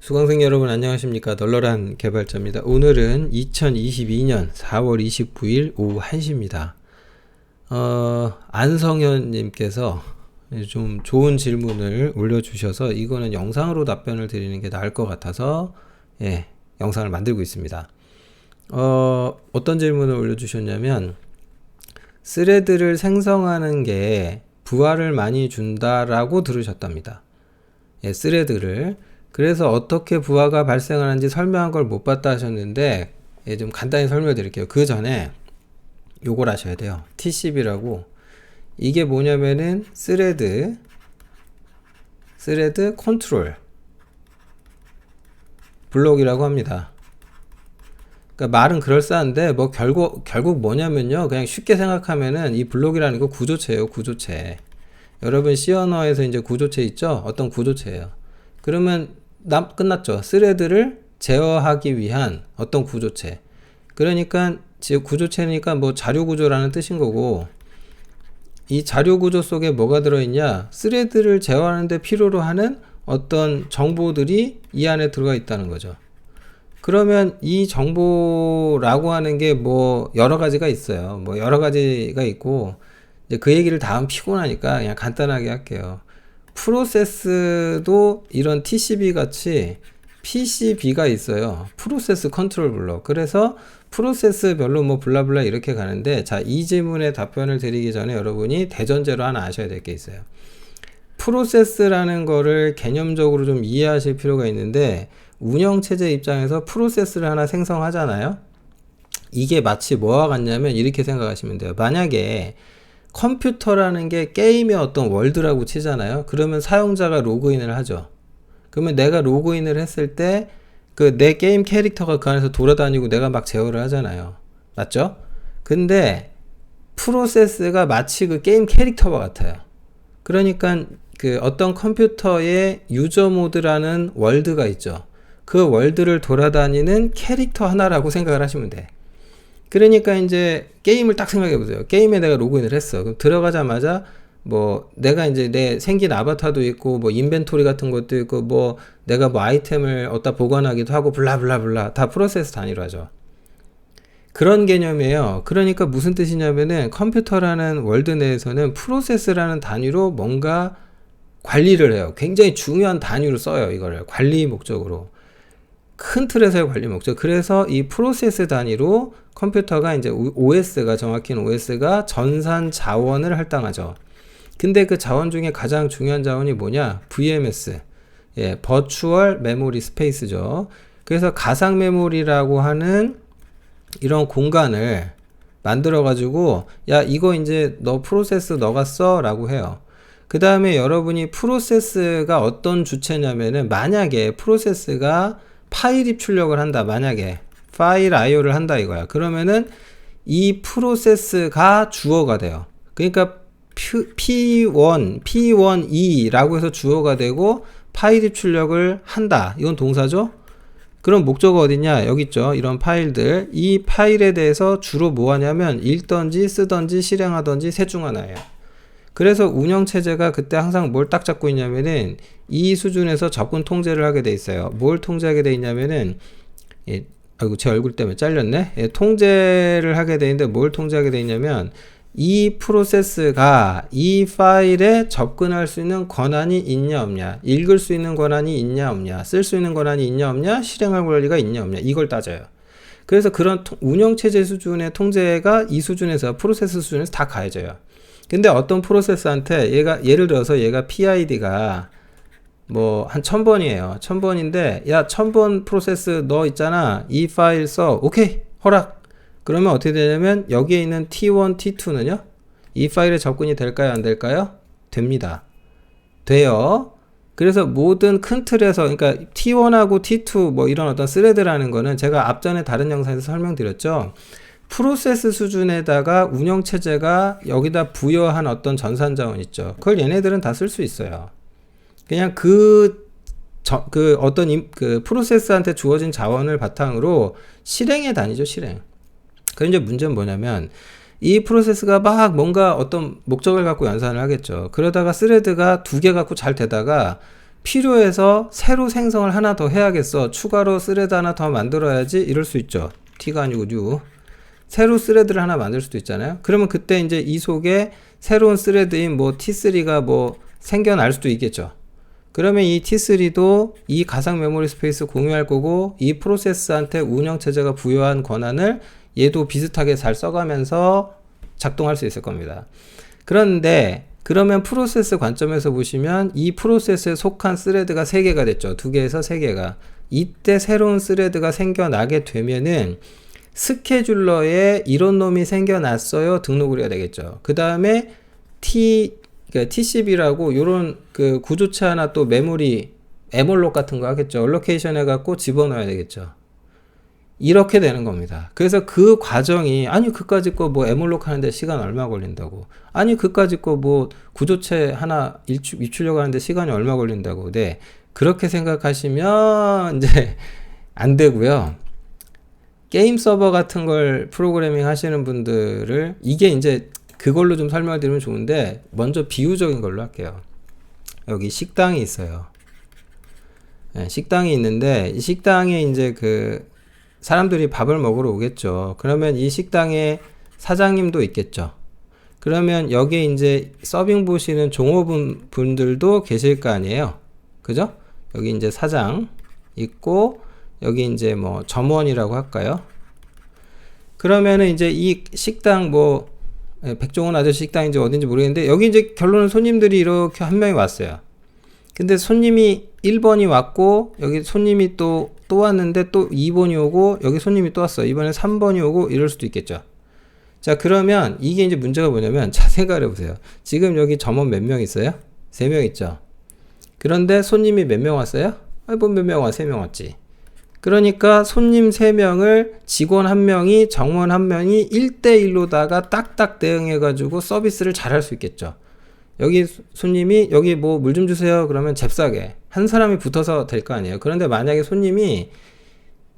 수강생 여러분 안녕하십니까. 널널한 개발자입니다. 오늘은 2022년 4월 29일 오후 1시입니다. 안성현 님께서 좀 좋은 질문을 올려주셔서 이거는 영상으로 답변을 드리는 게 나을 것 같아서 영상을 만들고 있습니다. 어떤 질문을 올려주셨냐면 스레드를 생성하는 게 부하를 많이 준다라고 들으셨답니다. 스레드를 그래서 어떻게 부하가 발생하는지 설명한 걸 못 봤다 하셨는데 좀 간단히 설명드릴게요. 그 전에 요걸 아셔야 돼요. TCB라고 이게 뭐냐면은 스레드 컨트롤 블록이라고 합니다. 그러니까 말은 그럴싸한데 뭐 결국 뭐냐면요. 그냥 쉽게 생각하면은 이 블록이라는 거 구조체예요. 구조체. 여러분 C 언어에서 이제 구조체 있죠? 어떤 구조체예요. 그러면 끝났죠. 스레드를 제어하기 위한 어떤 구조체. 그러니까 구조체니까 뭐 자료구조라는 뜻인 거고, 이 자료구조 속에 뭐가 들어있냐? 스레드를 제어하는 데 필요로 하는 어떤 정보들이 이 안에 들어가 있다는 거죠. 그러면 이 정보라고 하는 게 뭐 여러 가지가 있어요. 뭐 여러 가지가 있고, 이제 그 얘기를 다 하면 피곤하니까 그냥 간단하게 할게요. 프로세스도 이런 TCB 같이 PCB가 있어요. 프로세스 컨트롤 블록. 그래서 프로세스별로 뭐 블라블라 이렇게 가는데, 자, 이 질문에 답변을 드리기 전에 여러분이 대전제로 하나 아셔야 될 게 있어요. 프로세스라는 거를 개념적으로 좀 이해하실 필요가 있는데, 운영체제 입장에서 프로세스를 하나 생성하잖아요. 이게 마치 뭐와 같냐면 이렇게 생각하시면 돼요. 만약에 컴퓨터라는 게 게임의 어떤 월드라고 치잖아요. 그러면 사용자가 로그인을 하죠. 그러면 내가 로그인을 했을 때 그 내 게임 캐릭터가 그 안에서 돌아다니고 내가 막 제어를 하잖아요. 맞죠? 근데 프로세스가 마치 그 게임 캐릭터와 같아요. 그러니까 그 어떤 컴퓨터의 유저 모드라는 월드가 있죠. 그 월드를 돌아다니는 캐릭터 하나라고 생각을 하시면 돼. 그러니까 이제 게임을 딱 생각해 보세요. 게임에 내가 로그인을 했어. 그럼 들어가자마자 뭐 내가 이제 내 생긴 아바타도 있고 뭐 인벤토리 같은 것도 있고 뭐 내가 뭐 아이템을 어디다 보관하기도 하고 블라블라블라 다 프로세스 단위로 하죠. 그런 개념이에요. 그러니까 무슨 뜻이냐면은 컴퓨터라는 월드 내에서는 프로세스라는 단위로 뭔가 관리를 해요. 굉장히 중요한 단위로 써요. 이거를 관리 목적으로. 큰 틀에서의 관리 목적. 그래서 이 프로세스 단위로 컴퓨터가 이제 OS가 정확히는 OS가 전산 자원을 할당하죠. 근데 그 자원 중에 가장 중요한 자원이 뭐냐? VMS. 버추얼 메모리 스페이스죠. 그래서 가상 메모리라고 하는 이런 공간을 만들어 가지고 야, 이거 이제 너 프로세스 너가 써 라고 해요. 그 다음에 여러분이 프로세스가 어떤 주체냐면은 만약에 프로세스가 파일 입출력을 한다. 만약에 파일 IO를 한다 이거야. 그러면은 이 프로세스가 주어가 돼요. 그러니까 P1E라고 해서 주어가 되고 파일 입출력을 한다. 이건 동사죠. 그럼 목적어 어딨냐? 여기 있죠. 이런 파일들. 이 파일에 대해서 주로 뭐 하냐면 읽던지 쓰던지 실행하던지 셋 중 하나예요. 그래서 운영체제가 그때 항상 뭘 딱 잡고 있냐면은 이 수준에서 접근 통제를 하게 돼 있어요. 뭘 통제하게 돼 있냐면은 아이고 제 얼굴 때문에 잘렸네. 통제를 하게 돼 있는데 뭘 통제하게 돼 있냐면 이 프로세스가 이 파일에 접근할 수 있는 권한이 있냐 없냐, 읽을 수 있는 권한이 있냐 없냐, 쓸 수 있는 권한이 있냐 없냐, 실행할 권리가 있냐 없냐, 이걸 따져요. 그래서 그런 운영체제 수준의 통제가 이 수준에서 프로세스 수준에서 다 가해져요. 근데 어떤 프로세스한테 예를 들어서 얘가 PID가 뭐 한 1000번이에요. 1000번인데 야 1000번 프로세스 너 있잖아. 이 파일 써. 오케이. 허락. 그러면 어떻게 되냐면 여기에 있는 T1, T2는요. 이 파일에 접근이 될까요? 안 될까요? 됩니다. 돼요. 그래서 모든 큰 틀에서 그러니까 T1하고 T2 뭐 이런 어떤 스레드라는 거는 제가 앞전에 다른 영상에서 설명드렸죠. 프로세스 수준에다가 운영체제가 여기다 부여한 어떤 전산자원 있죠. 그걸 얘네들은 다 쓸 수 있어요. 그냥 그 프로세스한테 주어진 자원을 바탕으로 실행에 다니죠, 실행. 그럼 이제 문제는 뭐냐면, 이 프로세스가 막 뭔가 어떤 목적을 갖고 연산을 하겠죠. 그러다가 스레드가 2개 갖고 잘 되다가 필요해서 새로 생성을 하나 더 해야겠어. 추가로 스레드 하나 더 만들어야지. 이럴 수 있죠. T가 아니고 new. 새로 스레드를 하나 만들 수도 있잖아요. 그러면 그때 이제 이 속에 새로운 스레드인 뭐 T3가 뭐 생겨날 수도 있겠죠. 그러면 이 T3도 이 가상 메모리 스페이스 공유할 거고, 이 프로세스한테 운영체제가 부여한 권한을 얘도 비슷하게 잘 써가면서 작동할 수 있을 겁니다. 그런데 그러면 프로세스 관점에서 보시면 이 프로세스에 속한 스레드가 3개가 됐죠. 2개에서 3개가. 이때 새로운 스레드가 생겨나게 되면은 스케줄러에 이런 놈이 생겨났어요. 등록을 해야 되겠죠. 그 다음에 TCB라고 요런 그 구조체 하나 또 메모리 에몰록 같은 거 하겠죠. 얼로케이션 해갖고 집어넣어야 되겠죠. 이렇게 되는 겁니다. 그래서 그 과정이, 아니 그까짓 거 뭐 에몰록 하는데 시간 얼마 걸린다고, 아니 그까짓 거 뭐 구조체 하나 입출력 하는데 시간이 얼마 걸린다고. 네, 그렇게 생각하시면 이제 안 되고요. 게임 서버 같은 걸 프로그래밍 하시는 분들을, 이게 이제 그걸로 좀 설명을 드리면 좋은데, 먼저 비유적인 걸로 할게요. 여기 식당이 있어요. 네, 식당이 있는데 이 식당에 이제 그 사람들이 밥을 먹으러 오겠죠. 그러면 이 식당에 사장님도 있겠죠. 그러면 여기에 이제 서빙 보시는 종업원분들도 계실 거 아니에요. 그죠? 여기 이제 사장 있고, 여기 이제 뭐 점원이라고 할까요? 그러면은 이제 이 식당 뭐 백종원 아저씨 식당인지 어딘지 모르겠는데, 여기 이제 결론은 손님들이 이렇게 한 명이 왔어요. 근데 손님이 1번이 왔고, 여기 손님이 또 왔는데 또 2번이 오고, 여기 손님이 또 왔어. 이번에 3번이 오고, 이럴 수도 있겠죠. 자, 그러면 이게 이제 문제가 뭐냐면, 자, 생각을 해보세요. 지금 여기 점원 몇 명 있어요? 3명 있죠. 그런데 손님이 몇 명 왔어요? 뭐 몇 명 와? 3명 왔지. 그러니까 손님 3명을 직원 1명이, 정원 1명이 1대1로다가 딱딱 대응해가지고 서비스를 잘 할 수 있겠죠. 여기 손님이 여기 뭐 물 좀 주세요. 그러면 잽싸게 한 사람이 붙어서 될 거 아니에요. 그런데 만약에 손님이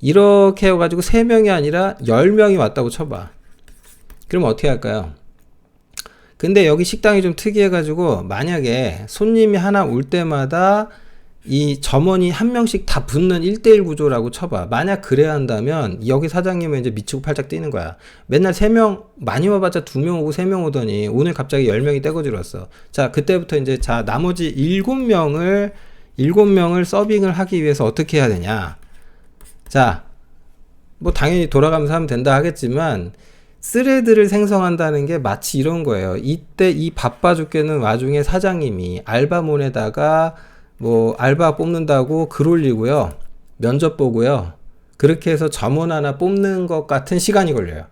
이렇게 해가지고 3명이 아니라 10명이 왔다고 쳐봐. 그러면 어떻게 할까요? 근데 여기 식당이 좀 특이해가지고, 만약에 손님이 하나 올 때마다 이 점원이 1명씩 다 붙는 1대1 구조라고 쳐봐. 만약 그래야 한다면 여기 사장님은 이제 미치고 팔짝 뛰는 거야. 맨날 3명, 많이 와봤자 2명 오고 3명 오더니 오늘 갑자기 10명이 떼거지로 왔어. 자, 그때부터 이제 자, 나머지 7명을 서빙을 하기 위해서 어떻게 해야 되냐. 자, 뭐 당연히 돌아가면서 하면 된다 하겠지만, 스레드를 생성한다는 게 마치 이런 거예요. 이때 이 바빠 죽겠는 와중에 사장님이 알바몬에다가 뭐 알바 뽑는다고 글 올리고요, 면접 보고요, 그렇게 해서 점원 하나 뽑는 것 같은 시간이 걸려요.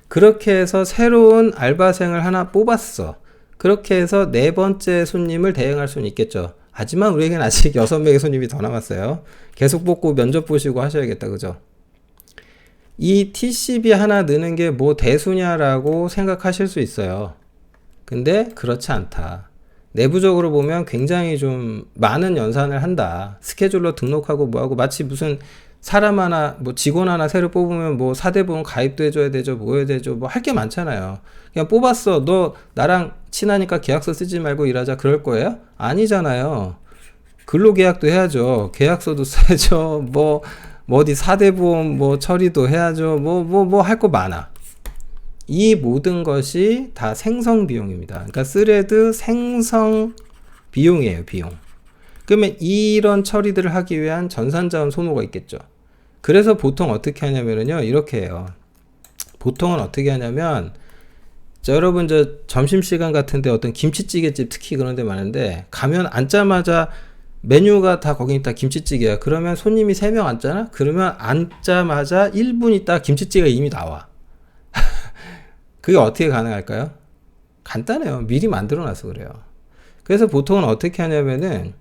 그렇게 해서 새로운 알바생을 하나 뽑았어. 그렇게 해서 4번째 손님을 대행할 수는 있겠죠. 하지만 우리에겐 아직 6명의 손님이 더 남았어요. 계속 뽑고 면접 보시고 하셔야겠다. 그죠? 이 TCB 하나 넣는 게 뭐 대수냐라고 생각하실 수 있어요. 근데 그렇지 않다. 내부적으로 보면 굉장히 좀 많은 연산을 한다. 스케줄러 등록하고 뭐하고, 마치 무슨 사람 하나, 뭐 직원 하나 새로 뽑으면 뭐 사대보험 가입도 해줘야 되죠, 뭐 해야 되죠, 뭐 할 게 많잖아요. 그냥 뽑았어. 너 나랑 친하니까 계약서 쓰지 말고 일하자, 그럴 거예요? 아니잖아요. 근로계약도 해야죠. 계약서도 써야죠. 뭐 어디 사대보험 뭐 처리도 해야죠. 뭐 할 거 많아. 이 모든 것이 다 생성 비용입니다. 그러니까 스레드 생성 비용이에요, 비용. 그러면 이런 처리들을 하기 위한 전산자원 소모가 있겠죠. 그래서 보통 어떻게 하냐면요, 이렇게 해요. 보통은 어떻게 하냐면, 자, 여러분 저 점심시간 같은데 어떤 김치찌개집 특히 그런 데 많은데, 가면 앉자마자 메뉴가 다 거기 있다, 김치찌개야. 그러면 손님이 3명 앉잖아? 그러면 앉자마자 1분 있다 김치찌개가 이미 나와. 그게 어떻게 가능할까요? 간단해요. 미리 만들어놔서 그래요. 그래서 보통은 어떻게 하냐면은,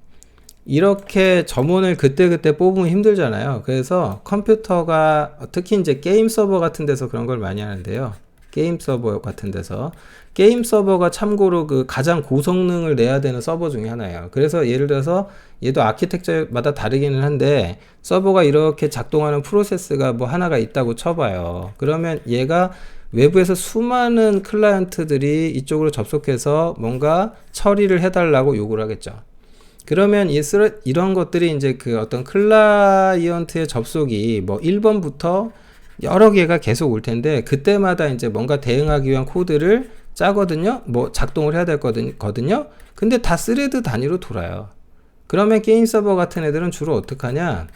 이렇게 점원을 그때그때 뽑으면 힘들잖아요. 그래서 컴퓨터가, 특히 이제 게임 서버 같은 데서 그런 걸 많이 하는데요. 게임 서버 같은 데서. 게임 서버가 참고로 그 가장 고성능을 내야 되는 서버 중에 하나예요. 그래서 예를 들어서 얘도 아키텍처마다 다르기는 한데, 서버가 이렇게 작동하는 프로세스가 뭐 하나가 있다고 쳐봐요. 그러면 얘가 외부에서 수많은 클라이언트들이 이쪽으로 접속해서 뭔가 처리를 해달라고 요구를 하겠죠. 그러면 이런 것들이 이제 그 어떤 클라이언트의 접속이 뭐 1번부터 여러 개가 계속 올 텐데, 그때마다 이제 뭔가 대응하기 위한 코드를 짜거든요. 뭐 작동을 해야 되거든요. 근데 다 스레드 단위로 돌아요. 그러면 게임 서버 같은 애들은 주로 어떻게 하냐?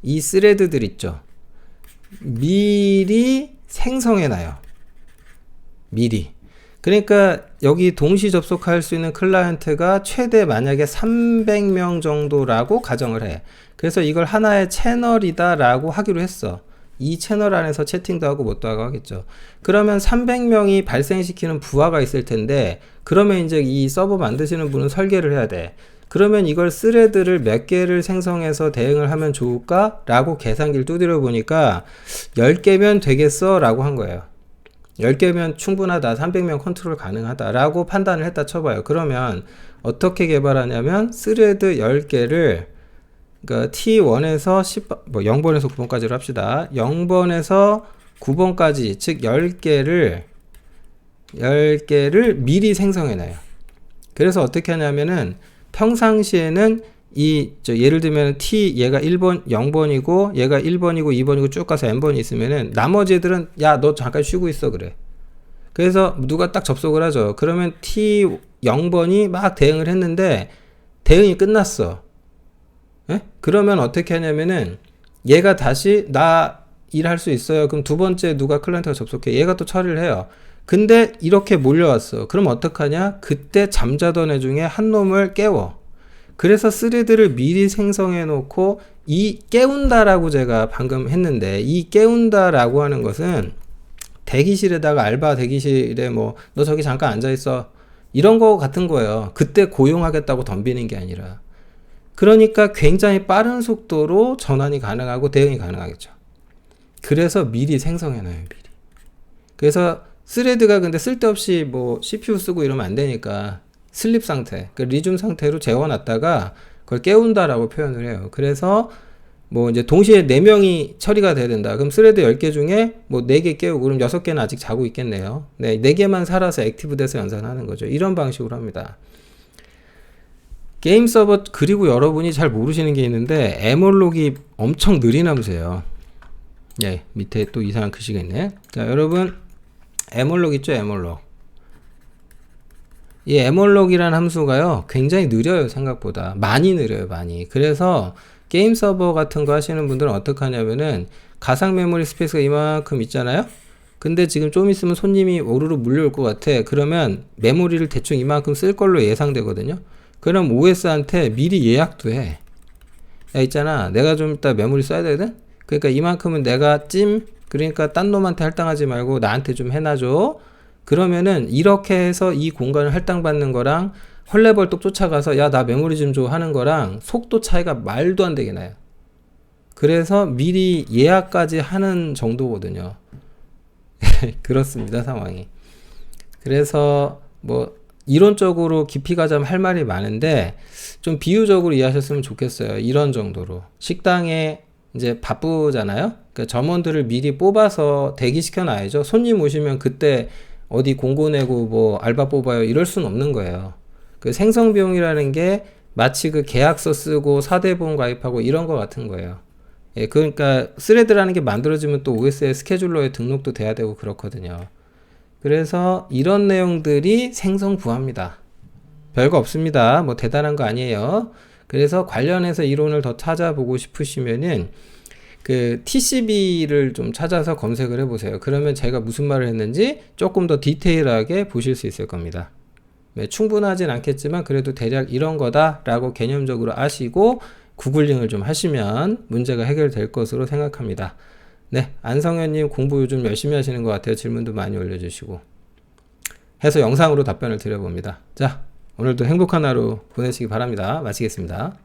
이 스레드들 있죠. 미리 생성해 놔요. 미리. 그러니까 여기 동시 접속할 수 있는 클라이언트가 최대 만약에 300명 정도라고 가정을 해. 그래서 이걸 하나의 채널이다 라고 하기로 했어. 이 채널 안에서 채팅도 하고 뭣도 하고 하겠죠. 그러면 300명이 발생시키는 부하가 있을 텐데, 그러면 이제 이 서버 만드시는 분은 설계를 해야 돼. 그러면 이걸 스레드를 몇 개를 생성해서 대응을 하면 좋을까? 라고 계산기를 두드려 보니까 10개면 되겠어? 라고 한 거예요. 10개면 충분하다. 300명 컨트롤 가능하다. 라고 판단을 했다 쳐봐요. 그러면 어떻게 개발하냐면 스레드 10개를 그러니까 T1에서 0번에서 9번까지로 합시다. 0번에서 9번까지, 즉 10개를 미리 생성해놔요. 그래서 어떻게 하냐면은 평상시에는 예를 들면 얘가 1번, 0번이고, 얘가 1번이고, 2번이고 쭉 가서 n번이 있으면은 나머지 애들은 야, 너 잠깐 쉬고 있어, 그래. 그래서 누가 딱 접속을 하죠. 그러면 T0번이 막 대응을 했는데, 대응이 끝났어. 그러면 어떻게 하냐면은 얘가 다시 나 일할 수 있어요. 그럼 두 번째 누가 클라이언트가 접속해. 얘가 또 처리를 해요. 근데 이렇게 몰려왔어. 그럼 어떡하냐? 그때 잠자던 애 중에 한 놈을 깨워. 그래서 스레드를 미리 생성해 놓고, 이 깨운다라고 제가 방금 했는데, 이 깨운다라고 하는 것은 대기실에다가 알바 대기실에 뭐 너 저기 잠깐 앉아 있어, 이런 거 같은 거예요. 그때 고용하겠다고 덤비는 게 아니라. 그러니까 굉장히 빠른 속도로 전환이 가능하고 대응이 가능하겠죠. 그래서 미리 생성해놔요, 미리. 그래서 스레드가 근데 쓸데없이 뭐 CPU 쓰고 이러면 안 되니까 슬립 상태, 그 리줌 상태로 재워놨다가 그걸 깨운다라고 표현을 해요. 그래서 뭐 이제 동시에 4명이 처리가 돼야 된다. 그럼 스레드 10개 중에 뭐 4개 깨우고, 그럼 6개는 아직 자고 있겠네요. 네, 4개만 살아서 액티브 돼서 연산하는 거죠. 이런 방식으로 합니다. 게임 서버, 그리고 여러분이 잘 모르시는 게 있는데 에몰록이 엄청 느리나보세요. 예, 밑에 또 이상한 글씨가 있네. 자, 여러분 에몰록 있죠? 에몰록. 이 에몰록이라는 함수가요 굉장히 느려요. 생각보다 많이 느려요. 많이. 그래서 게임 서버 같은 거 하시는 분들은 어떻게 하냐면은 가상 메모리 스페이스가 이만큼 있잖아요. 근데 지금 좀 있으면 손님이 오르르 물려올 것 같아. 그러면 메모리를 대충 이만큼 쓸 걸로 예상되거든요. 그럼 OS한테 미리 예약도 해. 야, 있잖아, 내가 좀 이따 메모리 써야 되거든? 그러니까 이만큼은 내가 그러니까 딴 놈한테 할당하지 말고 나한테 좀 해놔줘. 그러면은 이렇게 해서 이 공간을 할당받는 거랑 헐레벌떡 쫓아가서 야, 나 메모리 좀 줘 하는 거랑 속도 차이가 말도 안 되게 나요. 그래서 미리 예약까지 하는 정도거든요. 그렇습니다, 상황이. 그래서 뭐 이론적으로 깊이 가자면 할 말이 많은데 좀 비유적으로 이해하셨으면 좋겠어요. 이런 정도로 식당에 이제 바쁘잖아요. 그러니까 점원들을 미리 뽑아서 대기시켜 놔야죠. 손님 오시면 그때 어디 공고 내고 뭐 알바 뽑아요 이럴 순 없는 거예요. 그 생성 비용이라는 게 마치 그 계약서 쓰고 사대보험 가입하고 이런 거 같은 거예요. 예, 그러니까 스레드라는 게 만들어지면 또 OS의 스케줄러에 등록도 돼야 되고 그렇거든요. 그래서 이런 내용들이 생성 부하입니다. 별거 없습니다. 뭐 대단한 거 아니에요. 그래서 관련해서 이론을 더 찾아보고 싶으시면은 그 TCB를 좀 찾아서 검색을 해보세요. 그러면 제가 무슨 말을 했는지 조금 더 디테일하게 보실 수 있을 겁니다. 네, 충분하진 않겠지만 그래도 대략 이런 거다 라고 개념적으로 아시고 구글링을 좀 하시면 문제가 해결될 것으로 생각합니다. 네, 안성현님 공부 요즘 열심히 하시는 것 같아요. 질문도 많이 올려주시고 해서 영상으로 답변을 드려봅니다. 자, 오늘도 행복한 하루 보내시기 바랍니다. 마치겠습니다.